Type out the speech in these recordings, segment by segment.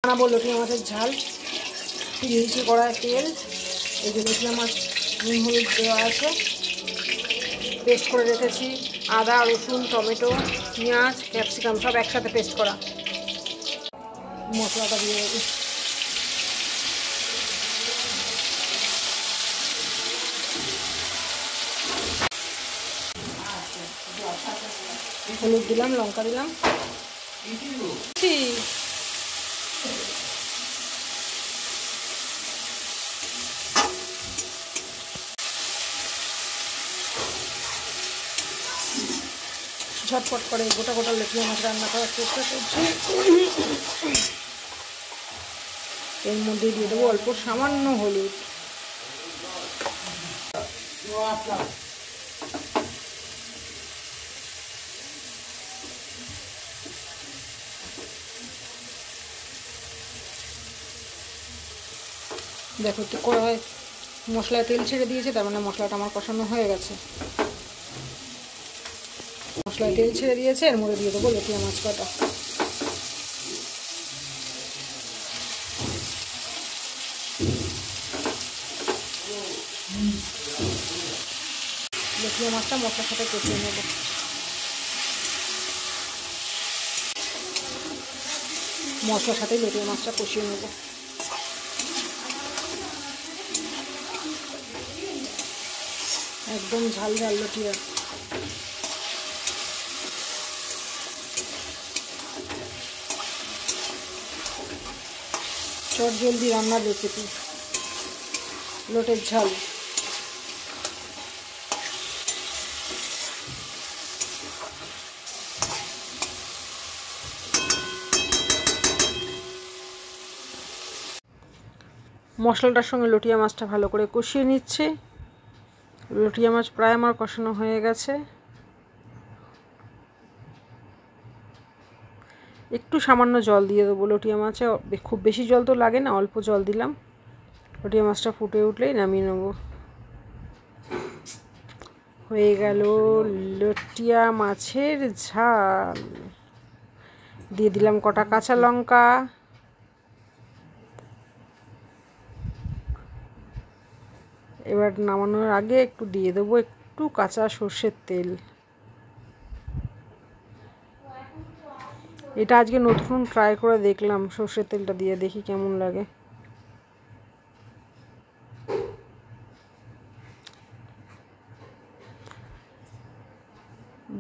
বানাবো লটিয়া মাছের ঝাল। দিয়েছি কড়ায় তেল, এই যে লটিয়া মাছ নুন হলুদ দেওয়া আছে, পেস্ট করে রেখেছি আদা রসুন টমেটো পেঁয়াজ ক্যাপসিকাম সব একসাথে পেস্ট করা। মশলাটা দিয়ে দেবো, হলুদ দিলাম লঙ্কা দিলাম, ঝটপট করে গোটা গোটা লটিয়া মাছ রান্না করার চেষ্টা করছি। এর মধ্যে দিয়ে দেবো অল্প সামান্য হলুদ, দেখো একটু কড়ায় মশলায় তেল ছেড়ে দিয়েছে, তার মানে মশলাটা আমার কষানো হয়ে গেছে। মশলায় তেল ছেড়ে দিয়েছে, এর মধ্যে দিয়ে দেবো লটিয়া মাছ কাটা। লটিয়া মাছটা মশলার সাথে কষিয়ে নেব। মশলার সাথে লটিয়া মাছটা কষিয়ে নেব। একদম ঝাল ঝাল লটিয়া। চট জলদি রান্নার রেসিপি লোটের ঝাল। মশলাটার সঙ্গে লটিয়া মাছটা ভালো করে কষিয়ে নিচ্ছে। লটিয়া মাছ প্রায় আমার কষানো হয়ে গেছে। একটু সামান্য জল দিয়ে দেবো লটিয়া মাছে, খুব বেশি জল তো লাগে না, অল্প জল দিলাম। লটিয়া মাছটা ফুটে উঠলেই নামিয়ে নেব। হয়ে গেল লটিয়া মাছের ঝাল। দিয়ে দিলাম কটা কাঁচা লঙ্কা, এবার নামানোর আগে একটু দিয়ে দেবো একটু কাঁচা সর্ষের তেল। এটা আজকে নতুন ট্রাই করে দেখলাম, সর্ষের তেলটা দিয়ে দেখি কেমন লাগে।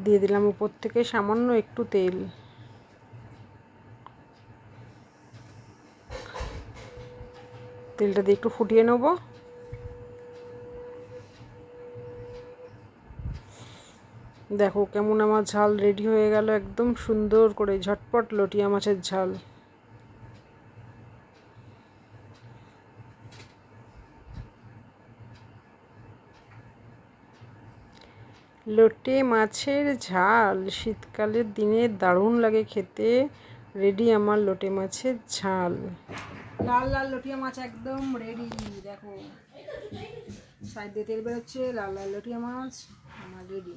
দিয়ে দিলাম উপর থেকে সামান্য একটু তেল। তেলটা দিয়ে একটু ফুটিয়ে নেব। দেখো কেমন আমার ঝাল রেডি হয়ে গেল, একদম সুন্দর করে ঝটপট লটিয়া মাছের ঝাল। লোটে মাছের ঝাল শীতকালের দিনে দারুণ লাগে খেতে। রেডি আমার লোটে মাছের ঝাল। লাল লাল লটিয়া মাছ একদম রেডি। দেখো সাইড দিয়ে তেল বেরোচ্ছে, লাল লাল লটিয়া মাছ আমার রেডি।